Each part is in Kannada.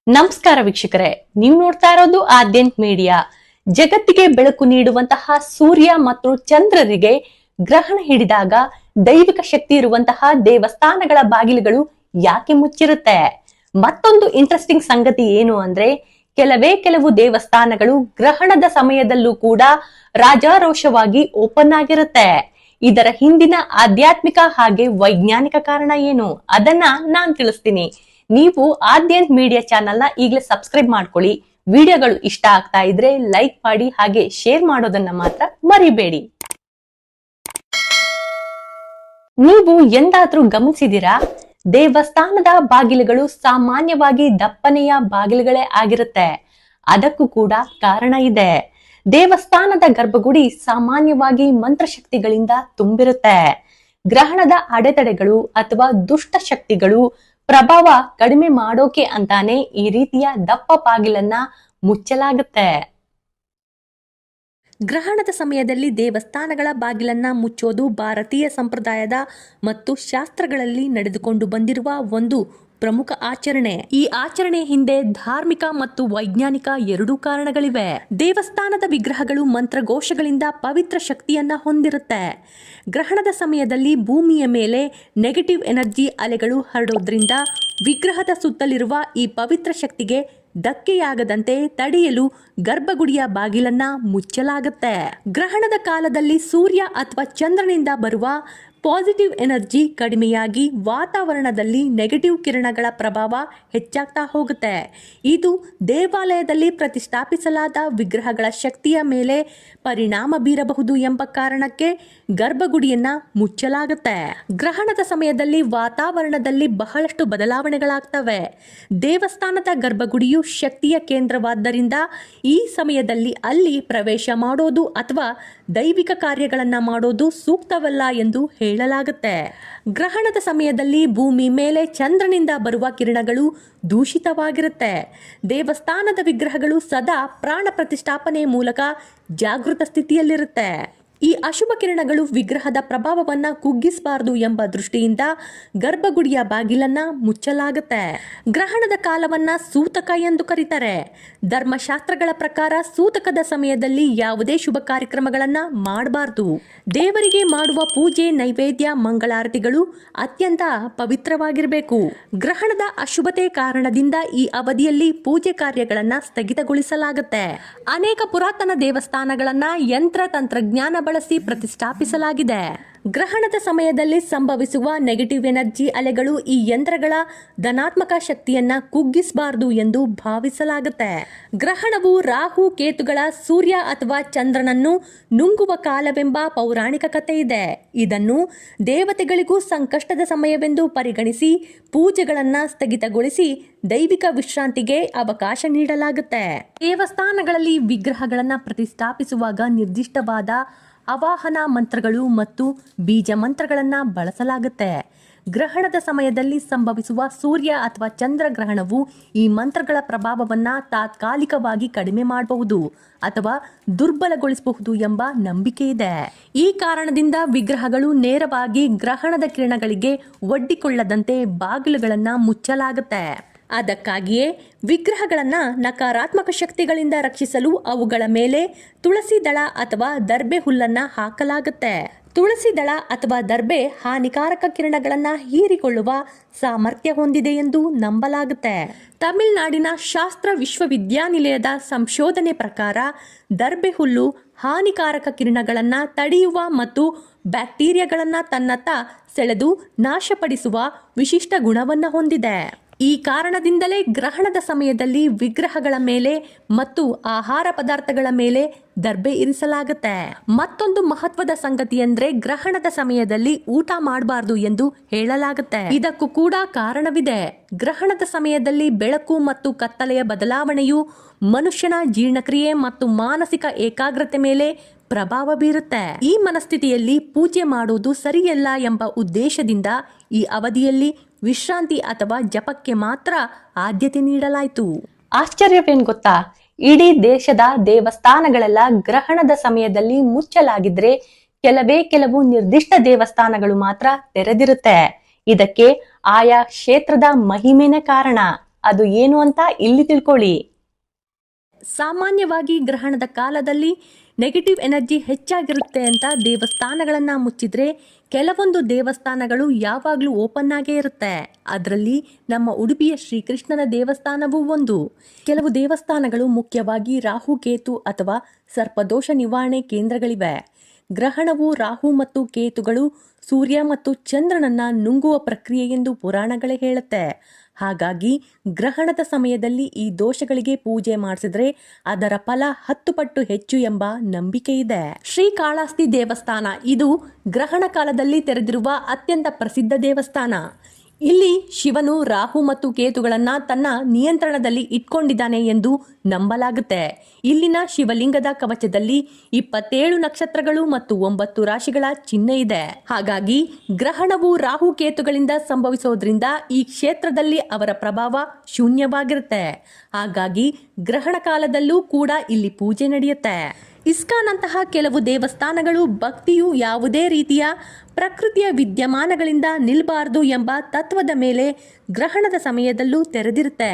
ನಮಸ್ಕಾರ ವೀಕ್ಷಕರೇ, ನೀವು ನೋಡ್ತಾ ಇರೋದು ಆದ್ಯಂತ್ ಮೀಡಿಯಾ. ಜಗತ್ತಿಗೆ ಬೆಳಕು ನೀಡುವಂತಹ ಸೂರ್ಯ ಮತ್ತು ಚಂದ್ರರಿಗೆ ಗ್ರಹಣ ಹಿಡಿದಾಗ ದೈವಿಕ ಶಕ್ತಿ ಇರುವಂತಹ ದೇವಸ್ಥಾನಗಳ ಬಾಗಿಲುಗಳು ಯಾಕೆ ಮುಚ್ಚಿರುತ್ತೆ? ಮತ್ತೊಂದು ಇಂಟ್ರೆಸ್ಟಿಂಗ್ ಸಂಗತಿ ಏನು ಅಂದ್ರೆ, ಕೆಲವು ದೇವಸ್ಥಾನಗಳು ಗ್ರಹಣದ ಸಮಯದಲ್ಲೂ ಕೂಡ ರಾಜಾರೋಷವಾಗಿ ಓಪನ್ ಆಗಿರುತ್ತೆ. ಇದರ ಹಿಂದಿನ ಆಧ್ಯಾತ್ಮಿಕ ಹಾಗೆ ವೈಜ್ಞಾನಿಕ ಕಾರಣ ಏನು ಅದನ್ನ ನಾನ್ ತಿಳಿಸ್ತೀನಿ. ನೀವು ಆದ್ಯಂತ್ ಮೀಡಿಯಾ ಚಾನೆಲ್ ನ ಈಗಲೇ ಸಬ್ಸ್ಕ್ರೈಬ್ ಮಾಡ್ಕೊಳ್ಳಿ. ವಿಡಿಯೋಗಳು ಇಷ್ಟ ಆಗ್ತಾ ಇದ್ರೆ ಲೈಕ್ ಮಾಡಿ, ಹಾಗೆ ಶೇರ್ ಮಾಡೋದನ್ನ ಮಾತ್ರ ಮರಿಬೇಡಿ. ನೀವು ಎಂದಾದ್ರೂ ಗಮನಿಸಿದಿರಾ, ದೇವಸ್ಥಾನದ ಬಾಗಿಲುಗಳು ಸಾಮಾನ್ಯವಾಗಿ ದಪ್ಪನೆಯ ಬಾಗಿಲುಗಳೇ ಆಗಿರುತ್ತೆ. ಅದಕ್ಕೂ ಕೂಡ ಕಾರಣ ಇದೆ. ದೇವಸ್ಥಾನದ ಗರ್ಭಗುಡಿ ಸಾಮಾನ್ಯವಾಗಿ ಮಂತ್ರಶಕ್ತಿಗಳಿಂದ ತುಂಬಿರುತ್ತೆ. ಗ್ರಹಣದ ಅಡೆತಡೆಗಳು ಅಥವಾ ದುಷ್ಟ ಶಕ್ತಿಗಳು ಪ್ರಭಾವ ಕಡಿಮೆ ಮಾಡೋಕೆ ಅಂತಾನೆ ಈ ರೀತಿಯ ದಪ್ಪ ಬಾಗಿಲನ್ನ ಮುಚ್ಚಲಾಗುತ್ತೆ. ಗ್ರಹಣದ ಸಮಯದಲ್ಲಿ ದೇವಸ್ಥಾನಗಳ ಬಾಗಿಲನ್ನ ಮುಚ್ಚೋದು ಭಾರತೀಯ ಸಂಪ್ರದಾಯದ ಮತ್ತು ಶಾಸ್ತ್ರಗಳಲ್ಲಿ ನಡೆದುಕೊಂಡು ಬಂದಿರುವ ಒಂದು ಪ್ರಮುಖ ಆಚರಣೆ. ಈ ಆಚರಣೆ ಹಿಂದೆ ಧಾರ್ಮಿಕ ಮತ್ತು ವೈಜ್ಞಾನಿಕ ಎರಡೂ ಕಾರಣಗಳಿವೆ. ದೇವಸ್ಥಾನದ ವಿಗ್ರಹಗಳು ಮಂತ್ರಘೋಷಗಳಿಂದ ಪವಿತ್ರ ಶಕ್ತಿಯನ್ನ ಹೊಂದಿರುತ್ತೆ. ಗ್ರಹಣದ ಸಮಯದಲ್ಲಿ ಭೂಮಿಯ ಮೇಲೆ ನೆಗೆಟಿವ್ ಎನರ್ಜಿ ಅಲೆಗಳು ಹರಡೋದ್ರಿಂದ ವಿಗ್ರಹದ ಸುತ್ತಲಿರುವ ಈ ಪವಿತ್ರ ಶಕ್ತಿಗೆ ಧಕ್ಕೆಯಾಗದಂತೆ ತಡೆಯಲು ಗರ್ಭಗುಡಿಯ ಬಾಗಿಲನ್ನ ಮುಚ್ಚಲಾಗುತ್ತೆ. ಗ್ರಹಣದ ಕಾಲದಲ್ಲಿ ಸೂರ್ಯ ಅಥವಾ ಚಂದ್ರನಿಂದ ಬರುವ ಪಾಸಿಟಿವ್ ಎನರ್ಜಿ ಕಡಿಮೆಯಾಗಿ ವಾತಾವರಣದಲ್ಲಿ ನೆಗೆಟಿವ್ ಕಿರಣಗಳ ಪ್ರಭಾವ ಹೆಚ್ಚಾಗ್ತಾ ಹೋಗುತ್ತೆ. ಇದು ದೇವಾಲಯದಲ್ಲಿ ಪ್ರತಿಷ್ಠಾಪಿಸಲಾದ ವಿಗ್ರಹಗಳ ಶಕ್ತಿಯ ಮೇಲೆ ಪರಿಣಾಮ ಬೀರಬಹುದು ಎಂಬ ಕಾರಣಕ್ಕೆ ಗರ್ಭಗುಡಿಯನ್ನ ಮುಚ್ಚಲಾಗುತ್ತೆ. ಗ್ರಹಣದ ಸಮಯದಲ್ಲಿ ವಾತಾವರಣದಲ್ಲಿ ಬಹಳಷ್ಟು ಬದಲಾವಣೆಗಳಾಗ್ತವೆ. ದೇವಸ್ಥಾನದ ಗರ್ಭಗುಡಿಯು ಶಕ್ತಿಯ ಕೇಂದ್ರವಾದ್ದರಿಂದ ಈ ಸಮಯದಲ್ಲಿ ಅಲ್ಲಿ ಪ್ರವೇಶ ಮಾಡೋದು ಅಥವಾ ದೈವಿಕ ಕಾರ್ಯಗಳನ್ನ ಮಾಡೋದು ಸೂಕ್ತವಲ್ಲ ಎಂದು ಹೇಳಲಾಗುತ್ತೆ. ಗ್ರಹಣದ ಸಮಯದಲ್ಲಿ ಭೂಮಿ ಮೇಲೆ ಚಂದ್ರನಿಂದ ಬರುವ ಕಿರಣಗಳು ದೂಷಿತವಾಗಿರುತ್ತೆ. ದೇವಸ್ಥಾನದ ವಿಗ್ರಹಗಳು ಸದಾ ಪ್ರಾಣ ಪ್ರತಿಷ್ಠಾಪನೆ ಮೂಲಕ ಜಾಗೃತ ಸ್ಥಿತಿಯಲ್ಲಿರುತ್ತೆ. ಈ ಅಶುಭ ಕಿರಣಗಳು ವಿಗ್ರಹದ ಪ್ರಭಾವವನ್ನ ಕುಗ್ಗಿಸಬಾರದು ಎಂಬ ದೃಷ್ಟಿಯಿಂದ ಗರ್ಭಗುಡಿಯ ಬಾಗಿಲನ್ನ ಮುಚ್ಚಲಾಗುತ್ತೆ. ಗ್ರಹಣದ ಕಾಲವನ್ನ ಸೂತಕ ಎಂದು ಕರೀತಾರೆ. ಧರ್ಮಶಾಸ್ತ್ರಗಳ ಪ್ರಕಾರ ಸೂತಕದ ಸಮಯದಲ್ಲಿ ಯಾವುದೇ ಶುಭ ಕಾರ್ಯಕ್ರಮಗಳನ್ನ ಮಾಡಬಾರದು. ದೇವರಿಗೆ ಮಾಡುವ ಪೂಜೆ, ನೈವೇದ್ಯ, ಮಂಗಳಾರತಿಗಳು ಅತ್ಯಂತ ಪವಿತ್ರವಾಗಿರಬೇಕು. ಗ್ರಹಣದ ಅಶುಭತೆ ಕಾರಣದಿಂದ ಈ ಅವಧಿಯಲ್ಲಿ ಪೂಜೆ ಕಾರ್ಯಗಳನ್ನ ಸ್ಥಗಿತಗೊಳಿಸಲಾಗುತ್ತೆ. ಅನೇಕ ಪುರಾತನ ದೇವಸ್ಥಾನಗಳನ್ನ ಯಂತ್ರ ತಂತ್ರಜ್ಞಾನ ಬಳಸಿ ಪ್ರತಿಷ್ಠಾಪಿಸಲಾಗಿದೆ. ಗ್ರಹಣದ ಸಮಯದಲ್ಲಿ ಸಂಭವಿಸುವ ನೆಗೆಟಿವ್ ಎನರ್ಜಿ ಅಲೆಗಳು ಈ ಯಂತ್ರಗಳ ಧನಾತ್ಮಕ ಶಕ್ತಿಯನ್ನ ಕುಗ್ಗಿಸಬಾರದು ಎಂದು ಭಾವಿಸಲಾಗುತ್ತೆ. ಗ್ರಹಣವು ರಾಹು ಕೇತುಗಳ ಸೂರ್ಯ ಅಥವಾ ಚಂದ್ರನನ್ನು ನುಂಗುವ ಕಾಲವೆಂಬ ಪೌರಾಣಿಕ ಕಥೆ ಇದೆ. ಇದನ್ನು ದೇವತೆಗಳಿಗೂ ಸಂಕಷ್ಟದ ಸಮಯವೆಂದು ಪರಿಗಣಿಸಿ ಪೂಜೆಗಳನ್ನ ಸ್ಥಗಿತಗೊಳಿಸಿ ದೈವಿಕ ವಿಶ್ರಾಂತಿಗೆ ಅವಕಾಶ ನೀಡಲಾಗುತ್ತೆ. ದೇವಸ್ಥಾನಗಳಲ್ಲಿ ವಿಗ್ರಹಗಳನ್ನ ಪ್ರತಿಷ್ಠಾಪಿಸುವಾಗ ನಿರ್ದಿಷ್ಟವಾದ ಆವಾಹನ ಮಂತ್ರಗಳು ಮತ್ತು ಬೀಜ ಮಂತ್ರಗಳನ್ನು ಬಳಸಲಾಗುತ್ತೆ. ಗ್ರಹಣದ ಸಮಯದಲ್ಲಿ ಸಂಭವಿಸುವ ಸೂರ್ಯ ಅಥವಾ ಚಂದ್ರ ಗ್ರಹಣವು ಈ ಮಂತ್ರಗಳ ಪ್ರಭಾವವನ್ನು ತಾತ್ಕಾಲಿಕವಾಗಿ ಕಡಿಮೆ ಮಾಡಬಹುದು ಅಥವಾ ದುರ್ಬಲಗೊಳಿಸಬಹುದು ಎಂಬ ನಂಬಿಕೆ ಇದೆ. ಈ ಕಾರಣದಿಂದ ವಿಗ್ರಹಗಳು ನೇರವಾಗಿ ಗ್ರಹಣದ ಕಿರಣಗಳಿಗೆ ಒಡ್ಡಿಕೊಳ್ಳದಂತೆ ಬಾಗಿಲುಗಳನ್ನು ಮುಚ್ಚಲಾಗುತ್ತೆ. ಅದಕ್ಕಾಗಿಯೇ ವಿಗ್ರಹಗಳನ್ನ ನಕಾರಾತ್ಮಕ ಶಕ್ತಿಗಳಿಂದ ರಕ್ಷಿಸಲು ಅವುಗಳ ಮೇಲೆ ತುಳಸಿ ದಳ ಅಥವಾ ದರ್ಬೆ ಹುಲ್ಲನ್ನ ಹಾಕಲಾಗುತ್ತೆ. ತುಳಸಿ ದಳ ಅಥವಾ ದರ್ಬೆ ಹಾನಿಕಾರಕ ಕಿರಣಗಳನ್ನ ಹೀರಿಕೊಳ್ಳುವ ಸಾಮರ್ಥ್ಯ ಹೊಂದಿದೆ ಎಂದು ನಂಬಲಾಗುತ್ತೆ. ತಮಿಳುನಾಡಿನ ಶಾಸ್ತ್ರ ವಿಶ್ವವಿದ್ಯಾನಿಲಯದ ಸಂಶೋಧನೆ ಪ್ರಕಾರ ದರ್ಬೆ ಹುಲ್ಲು ಹಾನಿಕಾರಕ ಕಿರಣಗಳನ್ನ ತಡೆಯುವ ಮತ್ತು ಬ್ಯಾಕ್ಟೀರಿಯಾಗಳನ್ನ ತನ್ನತ್ತ ಸೆಳೆದು ನಾಶಪಡಿಸುವ ವಿಶಿಷ್ಟ ಗುಣವನ್ನ ಹೊಂದಿದೆ. ಈ ಕಾರಣದಿಂದಲೇ ಗ್ರಹಣದ ಸಮಯದಲ್ಲಿ ವಿಗ್ರಹಗಳ ಮೇಲೆ ಮತ್ತು ಆಹಾರ ಪದಾರ್ಥಗಳ ಮೇಲೆ ದರ್ಬೆ ಇರಿಸಲಾಗುತ್ತೆ. ಮತ್ತೊಂದು ಮಹತ್ವದ ಸಂಗತಿ ಅಂದ್ರೆ, ಗ್ರಹಣದ ಸಮಯದಲ್ಲಿ ಊಟ ಮಾಡಬಾರದು ಎಂದು ಹೇಳಲಾಗುತ್ತೆ. ಇದಕ್ಕೂ ಕೂಡ ಕಾರಣವಿದೆ. ಗ್ರಹಣದ ಸಮಯದಲ್ಲಿ ಬೆಳಕು ಮತ್ತು ಕತ್ತಲೆಯ ಬದಲಾವಣೆಯು ಮನುಷ್ಯನ ಜೀರ್ಣಕ್ರಿಯೆ ಮತ್ತು ಮಾನಸಿಕ ಏಕಾಗ್ರತೆ ಮೇಲೆ ಪ್ರಭಾವ ಬೀರುತ್ತೆ. ಈ ಮನಸ್ಥಿತಿಯಲ್ಲಿ ಪೂಜೆ ಮಾಡುವುದು ಸರಿಯಲ್ಲ ಎಂಬ ಉದ್ದೇಶದಿಂದ ಈ ಅವಧಿಯಲ್ಲಿ ವಿಶ್ರಾಂತಿ ಅಥವಾ ಜಪಕ್ಕೆ ಮಾತ್ರ ಆದ್ಯತೆ ನೀಡಲಾಯಿತು. ಆಶ್ಚರ್ಯವೇನ್ ಗೊತ್ತಾ, ಇಡೀ ದೇಶದ ದೇವಸ್ಥಾನಗಳೆಲ್ಲ ಗ್ರಹಣದ ಸಮಯದಲ್ಲಿ ಮುಚ್ಚಲಾಗಿದ್ರೆ ಕೆಲವು ನಿರ್ದಿಷ್ಟ ದೇವಸ್ಥಾನಗಳು ಮಾತ್ರ ತೆರೆದಿರುತ್ತೆ. ಇದಕ್ಕೆ ಆಯಾ ಕ್ಷೇತ್ರದ ಮಹಿಮೆನೇ ಕಾರಣ. ಅದು ಏನು ಅಂತ ಇಲ್ಲಿ ತಿಳ್ಕೊಳ್ಳಿ. ಸಾಮಾನ್ಯವಾಗಿ ಗ್ರಹಣದ ಕಾಲದಲ್ಲಿ ನೆಗೆಟಿವ್ ಎನರ್ಜಿ ಹೆಚ್ಚಾಗಿರುತ್ತೆ ಅಂತ ದೇವಸ್ಥಾನಗಳನ್ನ ಮುಚ್ಚಿದ್ರೆ ಕೆಲವೊಂದು ದೇವಸ್ಥಾನಗಳು ಯಾವಾಗಲೂ ಓಪನ್ ಆಗೇ ಇರುತ್ತೆ. ಅದರಲ್ಲಿ ನಮ್ಮ ಉಡುಪಿಯ ಶ್ರೀಕೃಷ್ಣನ ದೇವಸ್ಥಾನವೂ ಒಂದು. ಕೆಲವು ದೇವಸ್ಥಾನಗಳು ಮುಖ್ಯವಾಗಿ ರಾಹು ಕೇತು ಅಥವಾ ಸರ್ಪದೋಷ ನಿವಾರಣೆ ಕೇಂದ್ರಗಳಿವೆ. ಗ್ರಹಣವು ರಾಹು ಮತ್ತು ಕೇತುಗಳು ಸೂರ್ಯ ಮತ್ತು ಚಂದ್ರನನ್ನ ನುಂಗುವ ಪ್ರಕ್ರಿಯೆ ಎಂದು ಪುರಾಣಗಳೇ ಹೇಳುತ್ತೆ. ಹಾಗಾಗಿ ಗ್ರಹಣದ ಸಮಯದಲ್ಲಿ ಈ ದೋಷಗಳಿಗೆ ಪೂಜೆ ಮಾಡಿಸಿದ್ರೆ ಅದರ ಫಲ 10 ಪಟ್ಟು ಹೆಚ್ಚು ಎಂಬ ನಂಬಿಕೆ ಇದೆ. ಶ್ರೀಕಾಳಹಸ್ತಿ ದೇವಸ್ಥಾನ ಇದು ಗ್ರಹಣ ಕಾಲದಲ್ಲಿ ತೆರೆದಿರುವ ಅತ್ಯಂತ ಪ್ರಸಿದ್ಧ ದೇವಸ್ಥಾನ. ಇಲ್ಲಿ ಶಿವನು ರಾಹು ಮತ್ತು ಕೇತುಗಳನ್ನ ತನ್ನ ನಿಯಂತ್ರಣದಲ್ಲಿ ಇಟ್ಕೊಂಡಿದ್ದಾನೆ ಎಂದು ನಂಬಲಾಗುತ್ತೆ. ಇಲ್ಲಿನ ಶಿವಲಿಂಗದ ಕವಚದಲ್ಲಿ 27 ನಕ್ಷತ್ರಗಳು ಮತ್ತು 9 ರಾಶಿಗಳ ಚಿಹ್ನೆ ಇದೆ. ಹಾಗಾಗಿ ಗ್ರಹಣವು ರಾಹು ಕೇತುಗಳಿಂದ ಸಂಭವಿಸೋದ್ರಿಂದ ಈ ಕ್ಷೇತ್ರದಲ್ಲಿ ಅವರ ಪ್ರಭಾವ ಶೂನ್ಯವಾಗಿರುತ್ತೆ. ಹಾಗಾಗಿ ಗ್ರಹಣ ಕಾಲದಲ್ಲೂ ಕೂಡ ಇಲ್ಲಿ ಪೂಜೆ ನಡೆಯುತ್ತೆ. ಇಸ್ಕಾನ್ ಅಂತಹ ಕೆಲವು ದೇವಸ್ಥಾನಗಳು ಭಕ್ತಿಯು ಯಾವುದೇ ರೀತಿಯ ಪ್ರಕೃತಿಯ ವಿದ್ಯಮಾನಗಳಿಂದ ನಿಲ್ಬಾರ್ದು ಎಂಬ ತತ್ವದ ಮೇಲೆ ಗ್ರಹಣದ ಸಮಯದಲ್ಲೂ ತೆರೆದಿರುತ್ತೆ.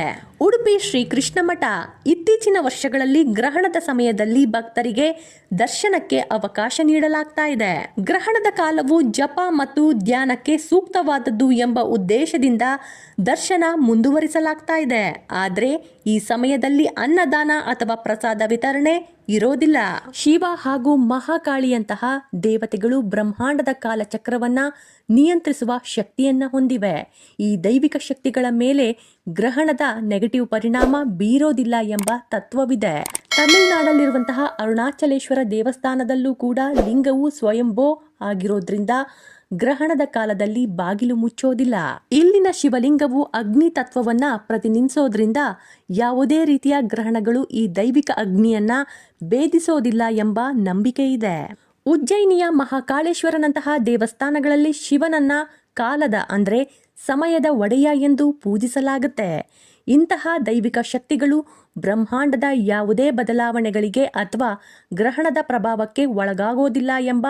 ಉಡುಪಿ ಶ್ರೀಕೃಷ್ಣ ಮಠ ಇತ್ತೀಚಿನ ವರ್ಷಗಳಲ್ಲಿ ಗ್ರಹಣದ ಸಮಯದಲ್ಲಿ ಭಕ್ತರಿಗೆ ದರ್ಶನಕ್ಕೆ ಅವಕಾಶ ನೀಡಲಾಗ್ತಾ ಇದೆ. ಗ್ರಹಣದ ಕಾಲವು ಜಪ ಮತ್ತು ಧ್ಯಾನಕ್ಕೆ ಸೂಕ್ತವಾದದ್ದು ಎಂಬ ಉದ್ದೇಶದಿಂದ ದರ್ಶನ ಮುಂದುವರಿಸಲಾಗ್ತಾ ಇದೆ. ಆದರೆ ಈ ಸಮಯದಲ್ಲಿ ಅನ್ನದಾನ ಅಥವಾ ಪ್ರಸಾದ ವಿತರಣೆ ಇರೋದಿಲ್ಲ. ಶಿವ ಹಾಗೂ ಮಹಾಕಾಳಿಯಂತಹ ದೇವತೆಗಳು ಬ್ರಹ್ಮಾಂಡದ ಕಾಲಚಕ್ರವನ್ನ ನಿಯಂತ್ರಿಸುವ ಶಕ್ತಿಯನ್ನ ಹೊಂದಿವೆ. ಈ ದೈವಿಕ ಶಕ್ತಿಗಳ ಮೇಲೆ ಗ್ರಹಣದ ನೆಗೆಟಿವ್ ಪರಿಣಾಮ ಬೀರೋದಿಲ್ಲ ಎಂಬ ತತ್ವವಿದೆ. ತಮಿಳುನಾಡಲ್ಲಿರುವಂತಹ ಅರುಣಾಚಲೇಶ್ವರ ದೇವಸ್ಥಾನದಲ್ಲೂ ಕೂಡ ಲಿಂಗವು ಸ್ವಯಂಭೂ ಆಗಿರೋದ್ರಿಂದ ಗ್ರಹಣದ ಕಾಲದಲ್ಲಿ ಬಾಗಿಲು ಮುಚ್ಚೋದಿಲ್ಲ. ಇಲ್ಲಿನ ಶಿವಲಿಂಗವು ಅಗ್ನಿ ತತ್ವವನ್ನ ಪ್ರತಿನಿಧಿಸೋದ್ರಿಂದ ಯಾವುದೇ ರೀತಿಯ ಗ್ರಹಣಗಳು ಈ ದೈವಿಕ ಅಗ್ನಿಯನ್ನ ಭೇದಿಸೋದಿಲ್ಲ ಎಂಬ ನಂಬಿಕೆ ಇದೆ. ಉಜ್ಜಯಿನಿಯ ಮಹಾಕಾಳೇಶ್ವರನಂತಹ ದೇವಸ್ಥಾನಗಳಲ್ಲಿ ಶಿವನನ್ನ ಕಾಲದ ಅಂದ್ರೆ ಸಮಯದ ಒಡೆಯ ಎಂದು ಪೂಜಿಸಲಾಗುತ್ತೆ. ಇಂತಹ ದೈವಿಕ ಶಕ್ತಿಗಳು ಬ್ರಹ್ಮಾಂಡದ ಯಾವುದೇ ಬದಲಾವಣೆಗಳಿಗೆ ಅಥವಾ ಗ್ರಹಣದ ಪ್ರಭಾವಕ್ಕೆ ಒಳಗಾಗೋದಿಲ್ಲ ಎಂಬ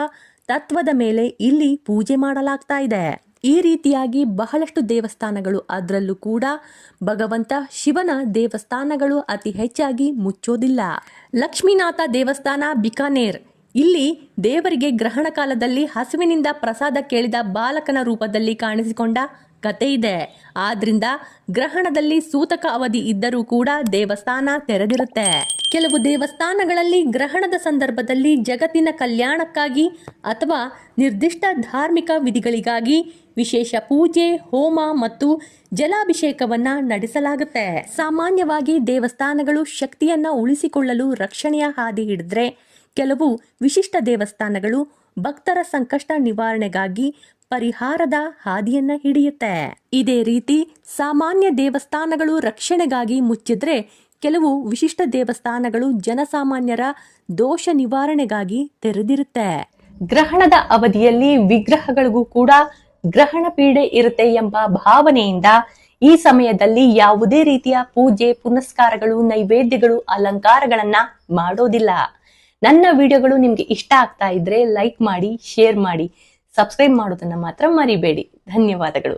ತತ್ವದ ಮೇಲೆ ಇಲ್ಲಿ ಪೂಜೆ ಮಾಡಲಾಗ್ತಾ ಇದೆ. ಈ ರೀತಿಯಾಗಿ ಬಹಳಷ್ಟು ದೇವಸ್ಥಾನಗಳು, ಅದರಲ್ಲೂ ಕೂಡ ಭಗವಂತ ಶಿವನ ದೇವಸ್ಥಾನಗಳು ಅತಿ ಹೆಚ್ಚಾಗಿ ಮುಚ್ಚೋದಿಲ್ಲ. ಲಕ್ಷ್ಮೀನಾಥ ದೇವಸ್ಥಾನ ಬಿಕಾನೇರ್, ಇಲ್ಲಿ ದೇವರಿಗೆ ಗ್ರಹಣ ಕಾಲದಲ್ಲಿ ಹಸುವಿನಿಂದ ಪ್ರಸಾದ ಕೇಳಿದ ಬಾಲಕನ ರೂಪದಲ್ಲಿ ಕಾಣಿಸಿಕೊಂಡ ಕತೆ ಇದೆ. ಆದ್ರಿಂದ ಗ್ರಹಣದಲ್ಲಿ ಸೂತಕ ಅವಧಿ ಇದ್ದರೂ ಕೂಡ ದೇವಸ್ಥಾನ ತೆರೆದಿರುತ್ತೆ. ಕೆಲವು ದೇವಸ್ಥಾನಗಳಲ್ಲಿ ಗ್ರಹಣದ ಸಂದರ್ಭದಲ್ಲಿ ಜಗತ್ತಿನ ಕಲ್ಯಾಣಕ್ಕಾಗಿ ಅಥವಾ ನಿರ್ದಿಷ್ಟ ಧಾರ್ಮಿಕ ವಿಧಿಗಳಿಗಾಗಿ ವಿಶೇಷ ಪೂಜೆ, ಹೋಮ ಮತ್ತು ಜಲಾಭಿಷೇಕವನ್ನ ನಡೆಸಲಾಗುತ್ತೆ. ಸಾಮಾನ್ಯವಾಗಿ ದೇವಸ್ಥಾನಗಳು ಶಕ್ತಿಯನ್ನ ಉಳಿಸಿಕೊಳ್ಳಲು ರಕ್ಷಣೆಯ ಹಾದಿ ಹಿಡಿದ್ರೆ, ಕೆಲವು ವಿಶಿಷ್ಟ ದೇವಸ್ಥಾನಗಳು ಭಕ್ತರ ಸಂಕಷ್ಟ ನಿವಾರಣೆಗಾಗಿ ಪರಿಹಾರದ ಹಾದಿಯನ್ನ ಹಿಡಿಯುತ್ತೆ. ಇದೇ ರೀತಿ ಸಾಮಾನ್ಯ ದೇವಸ್ಥಾನಗಳು ರಕ್ಷಣೆಗಾಗಿ ಮುಚ್ಚಿದ್ರೆ, ಕೆಲವು ವಿಶಿಷ್ಟ ದೇವಸ್ಥಾನಗಳು ಜನಸಾಮಾನ್ಯರ ದೋಷ ನಿವಾರಣೆಗಾಗಿ ತೆರೆದಿರುತ್ತೆ. ಗ್ರಹಣದ ಅವಧಿಯಲ್ಲಿ ವಿಗ್ರಹಗಳಿಗೂ ಕೂಡ ಗ್ರಹಣ ಪೀಡೆ ಇರುತ್ತೆ ಎಂಬ ಭಾವನೆಯಿಂದ ಈ ಸಮಯದಲ್ಲಿ ಯಾವುದೇ ರೀತಿಯ ಪೂಜೆ, ಪುನಸ್ಕಾರಗಳು, ನೈವೇದ್ಯಗಳು, ಅಲಂಕಾರಗಳನ್ನ ಮಾಡೋದಿಲ್ಲ. ನನ್ನ ವಿಡಿಯೋಗಳು ನಿಮ್ಗೆ ಇಷ್ಟ ಆಗ್ತಾ ಇದ್ರೆ ಲೈಕ್ ಮಾಡಿ, ಶೇರ್ ಮಾಡಿ, ಸಬ್ಸ್ಕ್ರೈಬ್ ಮಾಡೋದನ್ನ ಮಾತ್ರ ಮರಿಬೇಡಿ. ಧನ್ಯವಾದಗಳು.